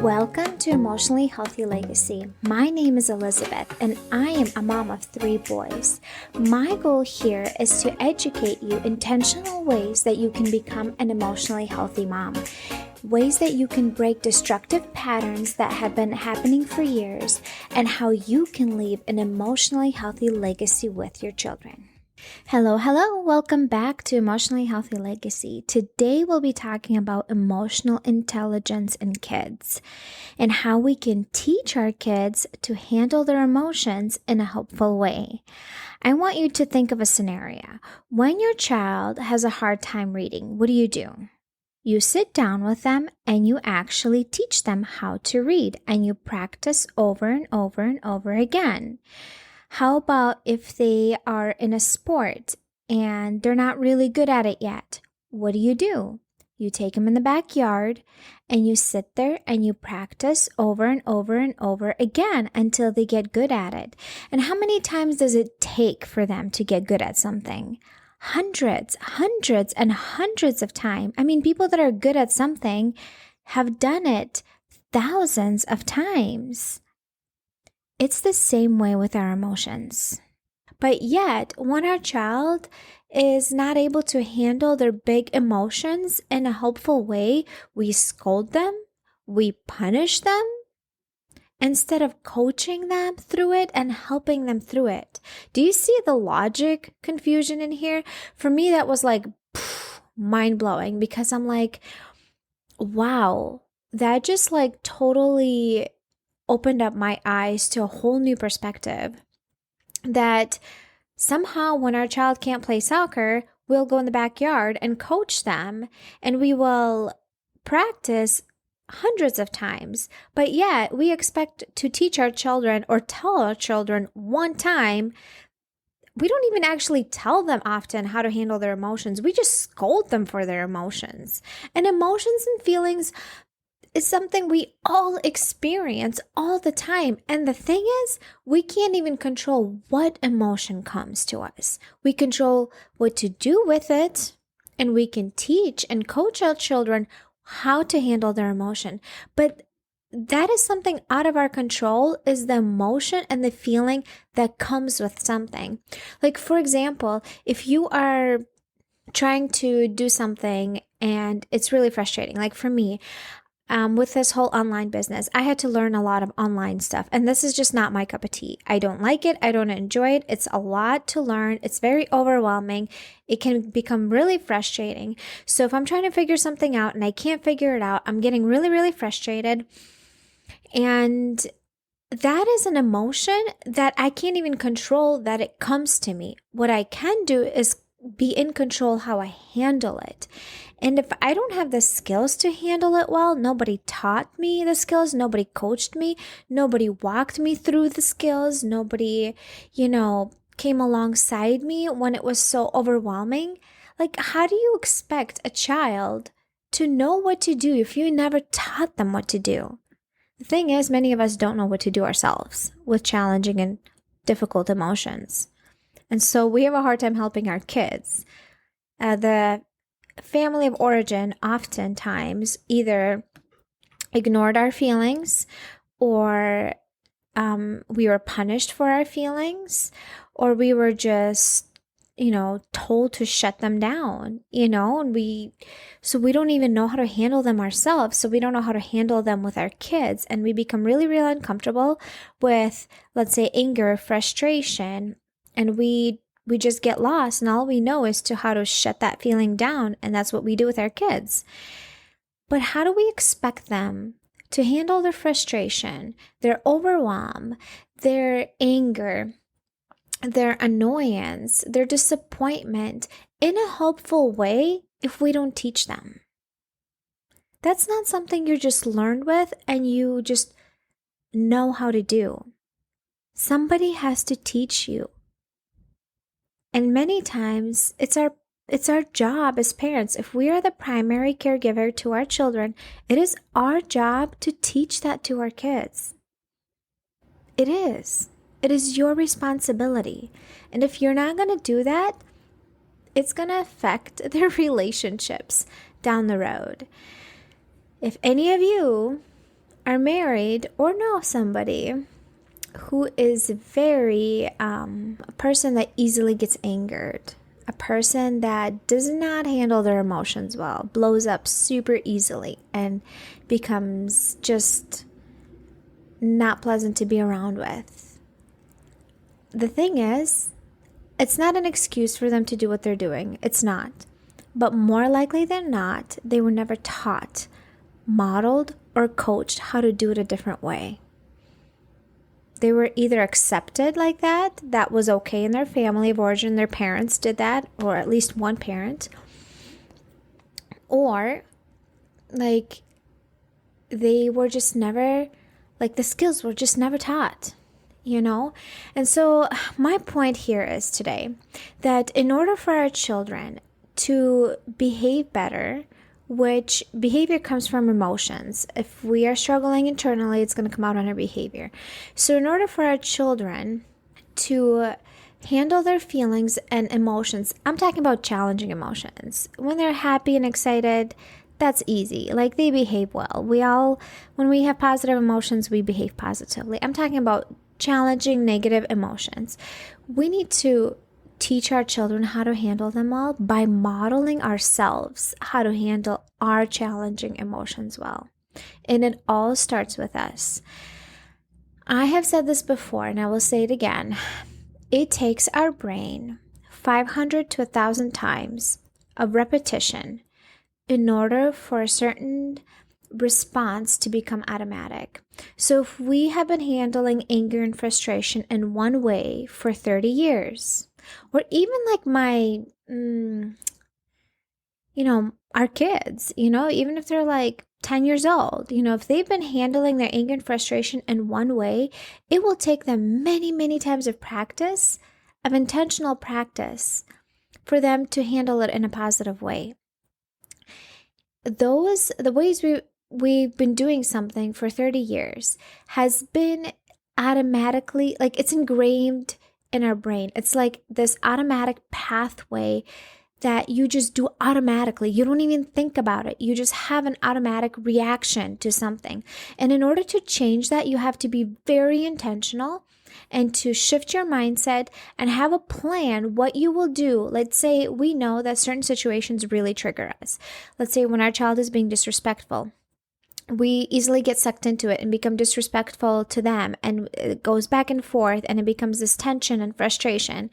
Welcome to Emotionally Healthy Legacy. My name is Elizabeth and I am a mom of 3 boys. My goal here is to educate you intentional ways that you can become an emotionally healthy mom. Ways that you can break destructive patterns that have been happening for years and how you can leave an emotionally healthy legacy with your children. Hello, welcome back to Emotionally Healthy Legacy. Today we'll be talking about emotional intelligence in kids and how we can teach our kids to handle their emotions in a helpful way. I want you to think of a scenario. When your child has a hard time reading, what do? You sit down with them and you actually teach them how to read and you practice over and over and over again. How about if they are in a sport and they're not really good at it yet? What do? You take them in the backyard and you sit there and you practice over and over and over again until they get good at it. And how many times does it take for them to get good at something? Hundreds and hundreds of times. I mean, people that are good at something have done it thousands of times. It's the same way with our emotions. But yet, when our child is not able to handle their big emotions in a helpful way, we scold them, we punish them, instead of coaching them through it and helping them through it. Do you see the logic confusion in here? For me, that was like mind-blowing because I'm like, wow, that just like totally opened up my eyes to a whole new perspective that somehow when our child can't play soccer, we'll go in the backyard and coach them and we will practice hundreds of times, but yet we expect to teach our children or tell our children one time. We don't even actually tell them often how to handle their emotions. We just scold them for their emotions. And emotions and feelings is something we all experience all the time. And the thing is, we can't even control what emotion comes to us. We control what to do with it, and we can teach and coach our children how to handle their emotion. But that is something out of our control, is the emotion and the feeling that comes with something. Like, for example, if you are trying to do something and it's really frustrating, like for me, with this whole online business, I had to learn a lot of online stuff, and this is just not my cup of tea. I don't like it. I don't enjoy it. It's a lot to learn. It's very overwhelming. It can become really frustrating. So if I'm trying to figure something out and I can't figure it out, I'm getting really, really frustrated. And that is an emotion that I can't even control that it comes to me. What I can do is be in control how I handle it. And if I don't have the skills to handle it well, nobody taught me the skills, nobody coached me, nobody walked me through the skills, nobody, came alongside me when it was so overwhelming. Like, how do you expect a child to know what to do if you never taught them what to do? The thing is, many of us don't know what to do ourselves with challenging and difficult emotions. And so we have a hard time helping our kids. The family of origin oftentimes either ignored our feelings, or we were punished for our feelings, or we were just told to shut them down, and so we don't even know how to handle them ourselves. So we don't know how to handle them with our kids, and we become really, really uncomfortable with, let's say, anger, frustration, and we just get lost, and all we know is how to shut that feeling down, and that's what we do with our kids. But how do we expect them to handle their frustration, their overwhelm, their anger, their annoyance, their disappointment in a helpful way if we don't teach them? That's not something you're just learned with and you just know how to do. Somebody has to teach you. And many times it's our job as parents. If we are the primary caregiver to our children, it is our job to teach that to our kids. It is. It is your responsibility. And if you're not going to do that, it's going to affect their relationships down the road. If any of you are married or know somebody who is very a person that easily gets angered, a person that does not handle their emotions well, blows up super easily, and becomes just not pleasant to be around with. The thing is, it's not an excuse for them to do what they're doing. It's not. But more likely than not, they were never taught, modeled, or coached how to do it a different way. They were either accepted like that, that was okay in their family of origin, their parents did that, or at least one parent, or like they were just never, like the skills were just never taught, you know? And so my point here is today that in order for our children to behave better, which behavior comes from emotions. If we are struggling internally, it's going to come out on our behavior. So in order for our children to handle their feelings and emotions, I'm talking about challenging emotions. When they're happy and excited, that's easy. Like they behave well. When we have positive emotions, we behave positively. I'm talking about challenging negative emotions. We need to teach our children how to handle them all by modeling ourselves how to handle our challenging emotions well. And it all starts with us. I have said this before and I will say it again. It takes our brain 500 to 1,000 times of repetition in order for a certain response to become automatic. So if we have been handling anger and frustration in one way for 30 years, or even like our kids, even if they're like 10 years old, if they've been handling their anger and frustration in one way, it will take them many, many times of practice, of intentional practice, for them to handle it in a positive way. The ways we've been doing something for 30 years has been automatically, like it's ingrained in our brain. It's like this automatic pathway that you just do automatically. You don't even think about it. You just have an automatic reaction to something. And in order to change that, you have to be very intentional and to shift your mindset and have a plan what you will do. Let's say we know that certain situations really trigger us. Let's say when our child is being disrespectful, we easily get sucked into it and become disrespectful to them, and it goes back and forth and it becomes this tension and frustration.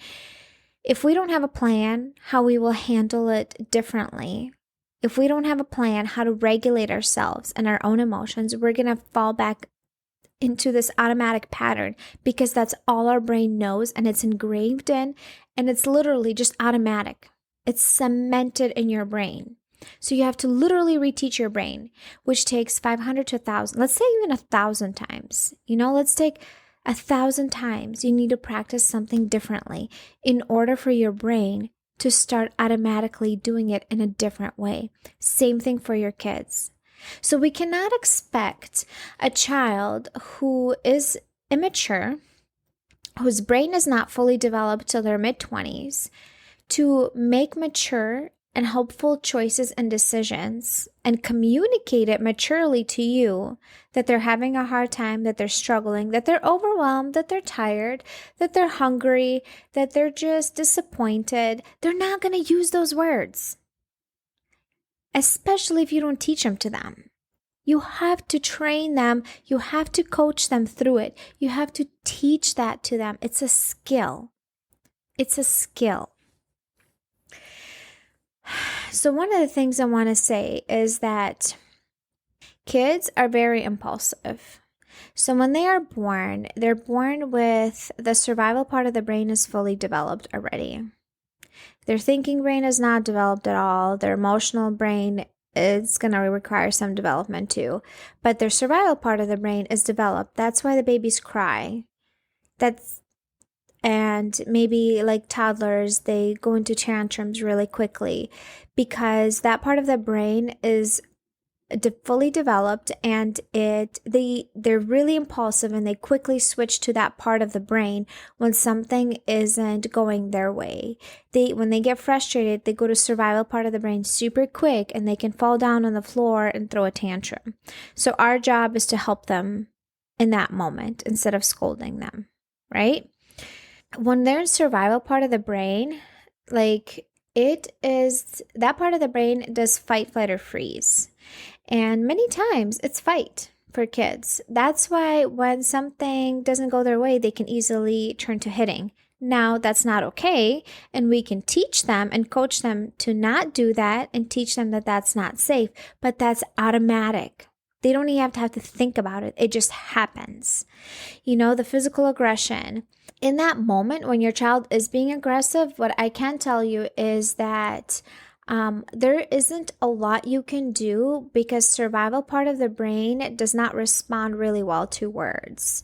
If we don't have a plan how we will handle it differently, if we don't have a plan how to regulate ourselves and our own emotions, we're going to fall back into this automatic pattern because that's all our brain knows and it's engraved in, and it's literally just automatic. It's cemented in your brain. So you have to literally reteach your brain, which takes 500 to 1,000, let's say even 1,000 times. Let's take 1,000 times. You need to practice something differently in order for your brain to start automatically doing it in a different way. Same thing for your kids. So we cannot expect a child who is immature, whose brain is not fully developed till their mid-20s, to make mature and helpful choices and decisions and communicate it maturely to you that they're having a hard time, that they're struggling, that they're overwhelmed, that they're tired, that they're hungry, that they're just disappointed. They're not going to use those words, especially if you don't teach them to them. You have to train them. You have to coach them through it. You have to teach that to them. It's a skill. It's a skill. So one of the things I want to say is that kids are very impulsive. So when they are born, they're born with the survival part of the brain is fully developed already. Their thinking brain is not developed at all. Their emotional brain is going to require some development too. But their survival part of the brain is developed. That's why the babies cry. And maybe like toddlers, they go into tantrums really quickly because that part of the brain is fully developed, and they're really impulsive, and they quickly switch to that part of the brain when something isn't going their way. When they get frustrated, they go to survival part of the brain super quick, and they can fall down on the floor and throw a tantrum. So our job is to help them in that moment instead of scolding them, right? When they're in survival part of the brain, like, that part of the brain does fight, flight, or freeze. And many times it's fight for kids. That's why when something doesn't go their way, they can easily turn to hitting. Now, that's not okay, and we can teach them and coach them to not do that and teach them that that's not safe, but that's automatic. They don't even have to think about it. It just happens. The physical aggression. In that moment when your child is being aggressive, what I can tell you is that there isn't a lot you can do, because survival part of the brain does not respond really well to words.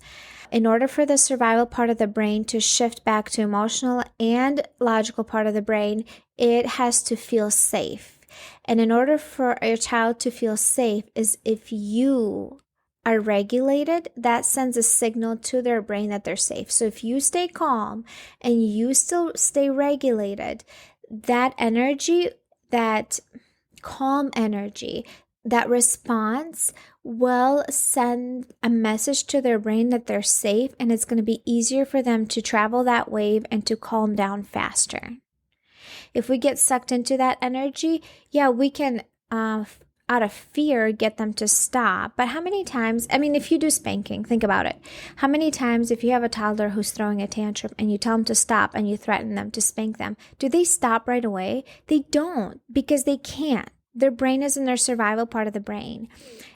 In order for the survival part of the brain to shift back to emotional and logical part of the brain, it has to feel safe. And in order for your child to feel safe, is if you are regulated, that sends a signal to their brain that they're safe. So if you stay calm and you still stay regulated, that energy, that calm energy, that response will send a message to their brain that they're safe, and it's going to be easier for them to travel that wave and to calm down faster. If we get sucked into that energy, we can out of fear, get them to stop. But how many times, if you do spanking, think about it. How many times, if you have a toddler who's throwing a tantrum and you tell them to stop and you threaten them to spank them, do they stop right away? They don't, because they can't. Their brain is in their survival part of the brain.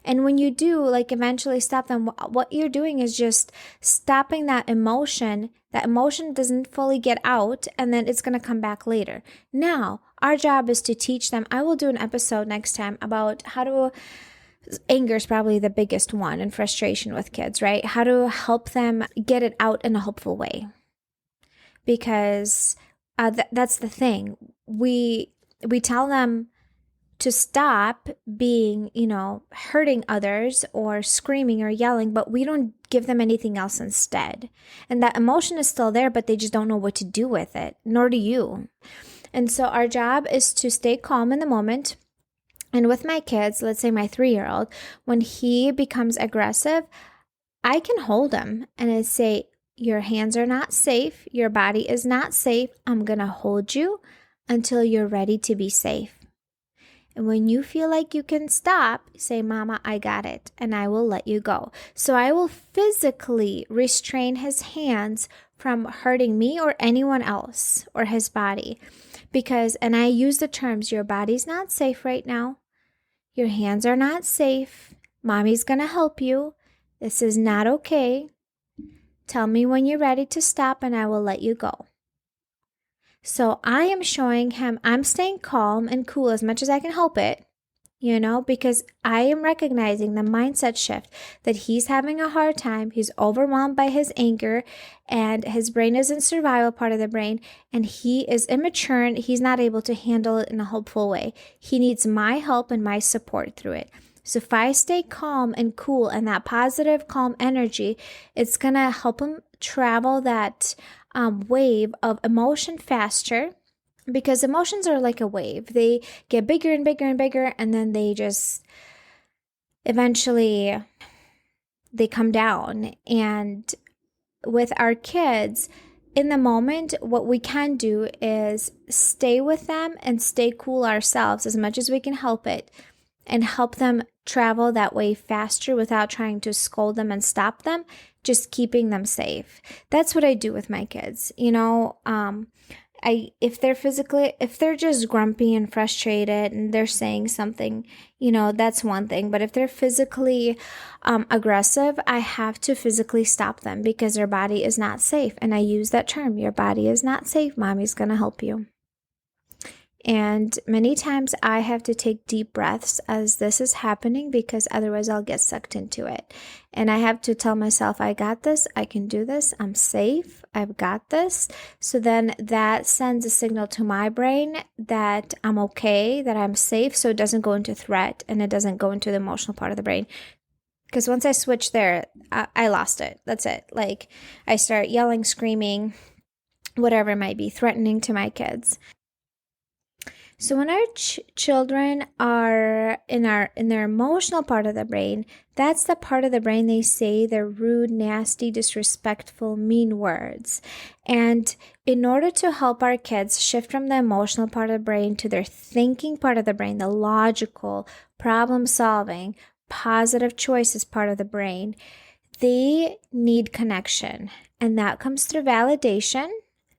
And when you do, eventually stop them, what you're doing is just stopping that emotion. That emotion doesn't fully get out, and then it's going to come back later. Now, our job is to teach them. I will do an episode next time about anger is probably the biggest one, and frustration with kids, right? How to help them get it out in a hopeful way. Because that's the thing. We tell them to stop being, hurting others or screaming or yelling, but we don't give them anything else instead. And that emotion is still there, but they just don't know what to do with it, nor do you. And so our job is to stay calm in the moment. And with my kids, let's say my 3-year-old, when he becomes aggressive, I can hold him and I say, your hands are not safe. Your body is not safe. I'm going to hold you until you're ready to be safe. And when you feel like you can stop, say, Mama, I got it, and I will let you go. So I will physically restrain his hands from hurting me or anyone else, or his body. And I use the terms, your body's not safe right now. Your hands are not safe. Mommy's going to help you. This is not okay. Tell me when you're ready to stop, and I will let you go. So I am showing him I'm staying calm and cool as much as I can help it, because I am recognizing the mindset shift that he's having a hard time. He's overwhelmed by his anger, and his brain is in survival part of the brain, and he is immature and he's not able to handle it in a hopeful way. He needs my help and my support through it. So if I stay calm and cool and that positive, calm energy, it's going to help him travel that wave of emotion faster, because emotions are like a wave. They get bigger and bigger and bigger, and then they just eventually they come down. And with our kids, in the moment, what we can do is stay with them and stay cool ourselves as much as we can help it, and help them travel that way faster without trying to scold them and stop them, just keeping them safe. That's what I do with my kids. If they're just grumpy and frustrated and they're saying something, that's one thing. But if they're physically aggressive, I have to physically stop them because their body is not safe. And I use that term, your body is not safe. Mommy's going to help you. And many times I have to take deep breaths as this is happening because otherwise I'll get sucked into it. And I have to tell myself, I got this, I can do this, I'm safe, I've got this. So then that sends a signal to my brain that I'm okay, that I'm safe, so it doesn't go into threat and it doesn't go into the emotional part of the brain. Because once I switch there, I lost it. That's it. Like I start yelling, screaming, whatever it might be, threatening to my kids. So when our children are in their emotional part of the brain, that's the part of the brain they say the rude, nasty, disrespectful, mean words. And in order to help our kids shift from the emotional part of the brain to their thinking part of the brain, the logical, problem-solving, positive choices part of the brain, they need connection. And that comes through validation,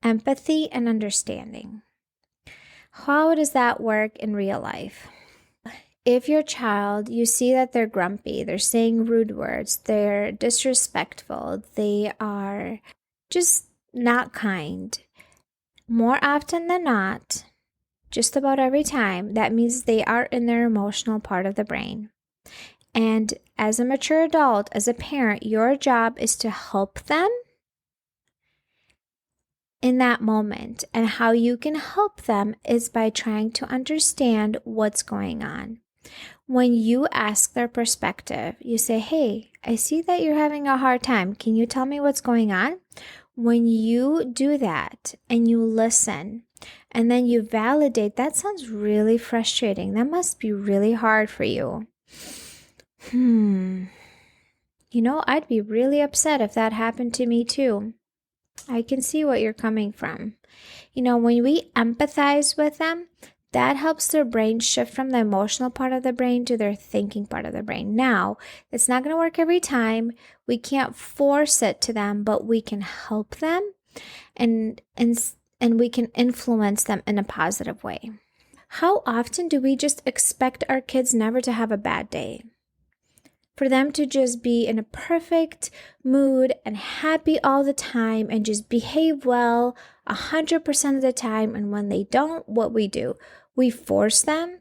empathy, and understanding. How does that work in real life? If your child, you see that they're grumpy, they're saying rude words, they're disrespectful, they are just not kind, more often than not, just about every time, that means they are in their emotional part of the brain. And as a mature adult, as a parent, your job is to help them in that moment. And how you can help them is by trying to understand what's going on. When you ask their perspective, you say, hey, I see that you're having a hard time. Can you tell me what's going on? When you do that and you listen and then you validate, that sounds really frustrating. That must be really hard for you. I'd be really upset if that happened to me too. I can see what you're coming from. When we empathize with them, that helps their brain shift from the emotional part of the brain to their thinking part of the brain. Now, it's not going to work every time. We can't force it to them, but we can help them and we can influence them in a positive way. How often do we just expect our kids never to have a bad day? For them to just be in a perfect mood and happy all the time and just behave well 100% of the time. And when they don't, what we do? We force them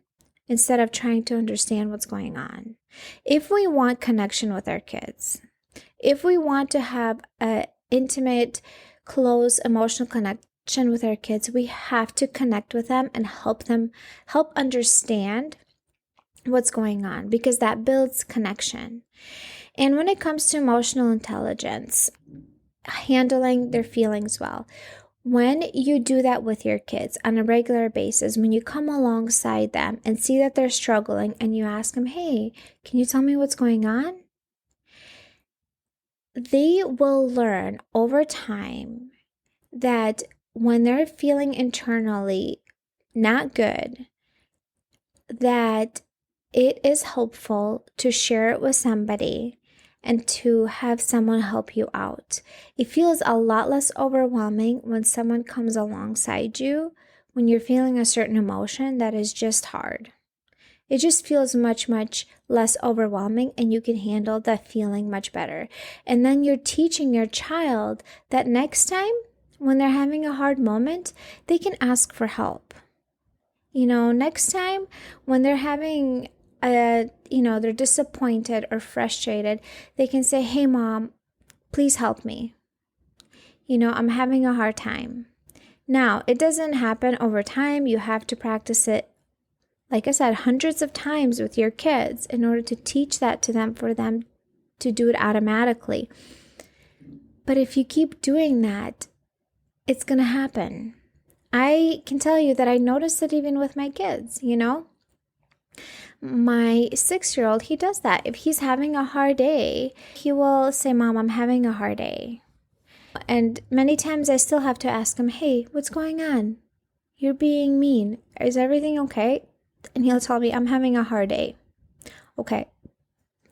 instead of trying to understand what's going on. If we want connection with our kids, if we want to have an intimate, close, emotional connection with our kids, we have to connect with them and help understand what's going on, because that builds connection. And when it comes to emotional intelligence, handling their feelings well, when you do that with your kids on a regular basis, when you come alongside them and see that they're struggling and you ask them, hey, can you tell me what's going on? They will learn over time that when they're feeling internally not good, that it is helpful to share it with somebody and to have someone help you out. It feels a lot less overwhelming when someone comes alongside you when you're feeling a certain emotion that is just hard. It just feels much, much less overwhelming, and you can handle the feeling much better. And then you're teaching your child that next time when they're having a hard moment, they can ask for help. Next time when they're having they're disappointed or frustrated, they can say, hey, Mom, please help me. I'm having a hard time. Now, it doesn't happen over time. You have to practice it, like I said, hundreds of times with your kids in order to teach that to them, for them to do it automatically. But if you keep doing that, it's going to happen. I can tell you that I noticed it even with my kids, My 6-year-old, he does that. If he's having a hard day, he will say, Mom, I'm having a hard day. And many times I still have to ask him, hey, what's going on? You're being mean. Is everything okay? And he'll tell me, I'm having a hard day. Okay.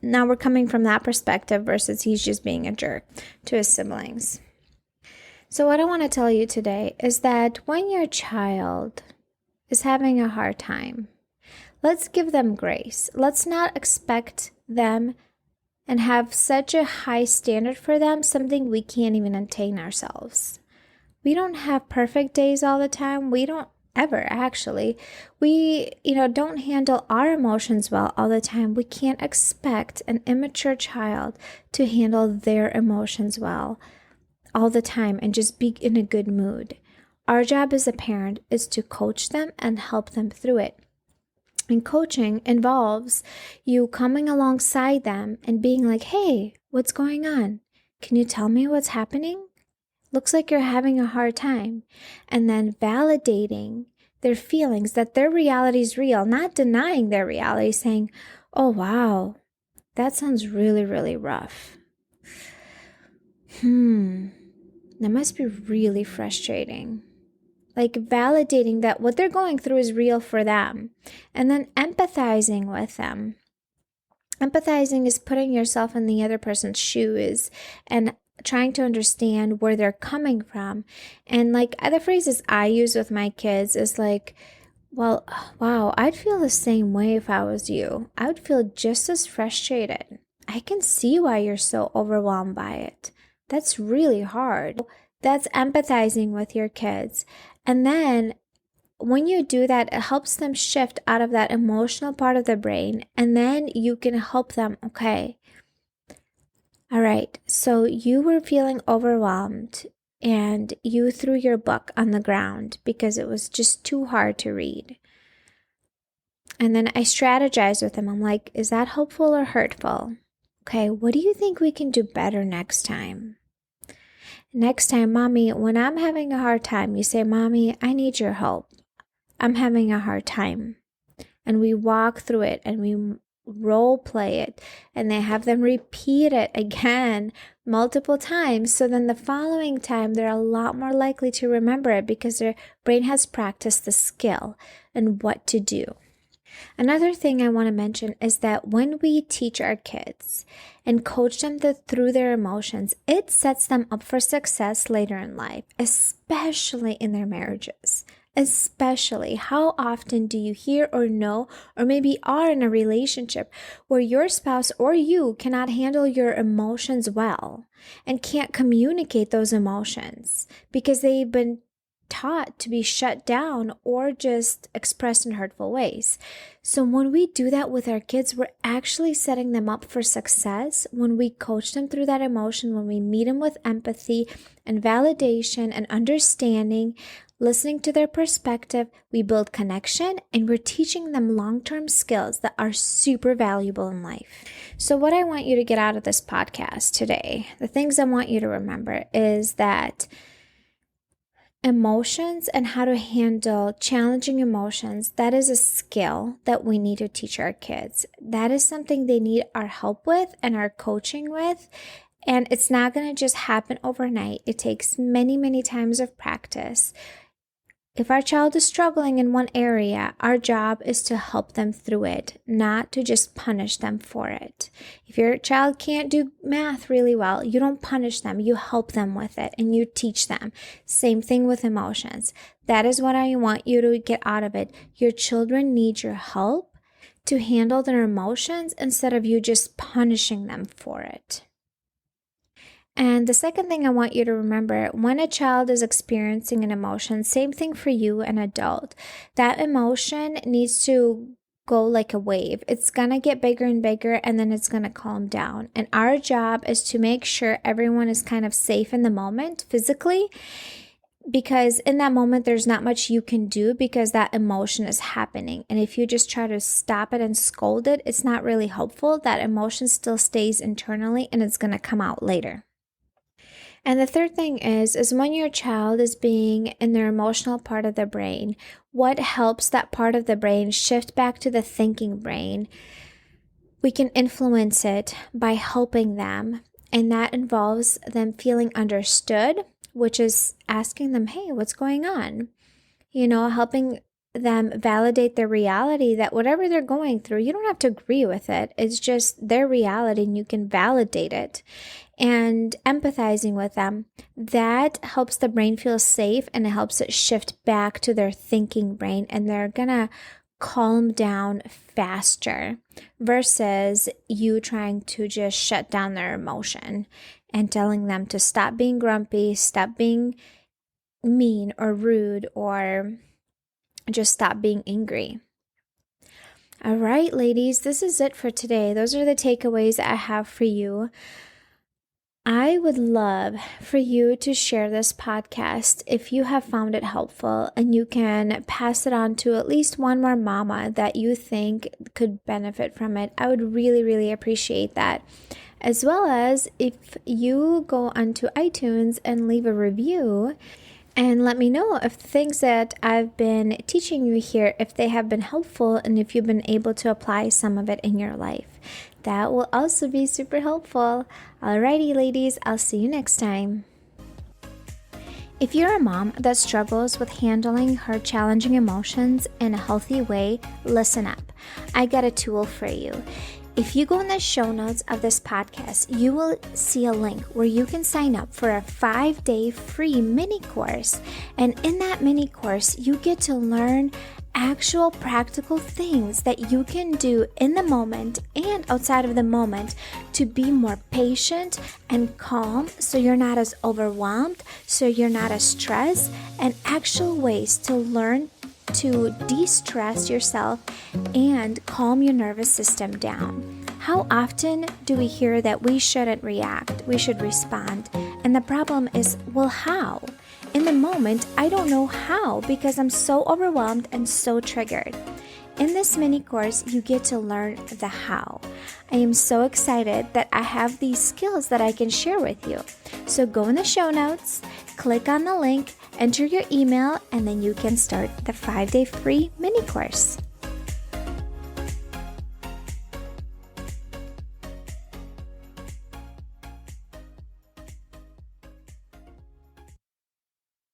Now we're coming from that perspective versus he's just being a jerk to his siblings. So what I want to tell you today is that when your child is having a hard time, let's give them grace. Let's not expect them and have such a high standard for them, something we can't even attain ourselves. We don't have perfect days all the time. We don't ever, actually. We, don't handle our emotions well all the time. We can't expect an immature child to handle their emotions well all the time and just be in a good mood. Our job as a parent is to coach them and help them through it. And coaching involves you coming alongside them and being like, hey, what's going on? Can you tell me what's happening? Looks like you're having a hard time. And then validating their feelings, that their reality is real, not denying their reality, saying, oh, wow, that sounds really, really rough. That must be really frustrating. Like validating that what they're going through is real for them. And then empathizing with them. Empathizing is putting yourself in the other person's shoes and trying to understand where they're coming from. And like other phrases I use with my kids is like, well, wow, I'd feel the same way if I was you. I would feel just as frustrated. I can see why you're so overwhelmed by it. That's really hard. That's empathizing with your kids. And then when you do that, it helps them shift out of that emotional part of the brain. And then you can help them, okay, all right, so you were feeling overwhelmed and you threw your book on the ground because it was just too hard to read. And then I strategize with them. I'm like, is that helpful or hurtful? Okay, what do you think we can do better next time? Next time, Mommy, when I'm having a hard time, you say, Mommy, I need your help. I'm having a hard time. And we walk through it and we role play it, and they have them repeat it again multiple times. So then the following time, they're a lot more likely to remember it because their brain has practiced the skill and what to do. Another thing I want to mention is that when we teach our kids and coach them through their emotions, it sets them up for success later in life, especially in their marriages. Especially, how often do you hear or know, or maybe are in a relationship where your spouse or you cannot handle your emotions well and can't communicate those emotions because they've been taught to be shut down or just expressed in hurtful ways? So when we do that with our kids, we're actually setting them up for success when we coach them through that emotion, when we meet them with empathy and validation and understanding. Listening to their perspective, we build connection and we're teaching them long-term skills that are super valuable in life. So what I want you to get out of this podcast today, the things I want you to remember is that emotions and how to handle challenging emotions, that is a skill that we need to teach our kids. That is something they need our help with and our coaching with. And it's not going to just happen overnight. It takes many, many times of practice. If our child is struggling in one area, our job is to help them through it, not to just punish them for it. If your child can't do math really well, you don't punish them, you help them with it and you teach them. Same thing with emotions. That is what I want you to get out of it. Your children need your help to handle their emotions instead of you just punishing them for it. And the second thing I want you to remember, when a child is experiencing an emotion, same thing for you, an adult, that emotion needs to go like a wave. It's going to get bigger and bigger and then it's going to calm down. And our job is to make sure everyone is kind of safe in the moment physically, because in that moment, there's not much you can do because that emotion is happening. And if you just try to stop it and scold it, it's not really helpful. That emotion still stays internally and it's going to come out later. And the third thing is when your child is being in their emotional part of the brain, what helps that part of the brain shift back to the thinking brain? We can influence it by helping them. And that involves them feeling understood, which is asking them, hey, what's going on? Helping them validate their reality, that whatever they're going through, you don't have to agree with it. It's just their reality and you can validate it. And empathizing with them, that helps the brain feel safe and it helps it shift back to their thinking brain, and they're gonna calm down faster versus you trying to just shut down their emotion and telling them to stop being grumpy, stop being mean or rude or just stop being angry. All right, ladies, this is it for today. Those are the takeaways I have for you. I would love for you to share this podcast if you have found it helpful, and you can pass it on to at least one more mama that you think could benefit from it. I would really, really appreciate that. As well as if you go onto iTunes and leave a review and let me know if the things that I've been teaching you here, if they have been helpful and if you've been able to apply some of it in your life. That will also be super helpful. Alrighty, ladies, I'll see you next time. If you're a mom that struggles with handling her challenging emotions in a healthy way, listen up. I got a tool for you. If you go in the show notes of this podcast, you will see a link where you can sign up for a 5-day free mini course. And in that mini course, you get to learn actual practical things that you can do in the moment and outside of the moment to be more patient and calm, so you're not as overwhelmed, so you're not as stressed, and actual ways to learn to de-stress yourself and calm your nervous system down. How often do we hear that we shouldn't react, we should respond? And the problem is, well, how? In the moment, I don't know how because I'm so overwhelmed and so triggered. In this mini course, you get to learn the how. I am so excited that I have these skills that I can share with you. So go in the show notes, click on the link, enter your email, and then you can start the 5-day free mini course.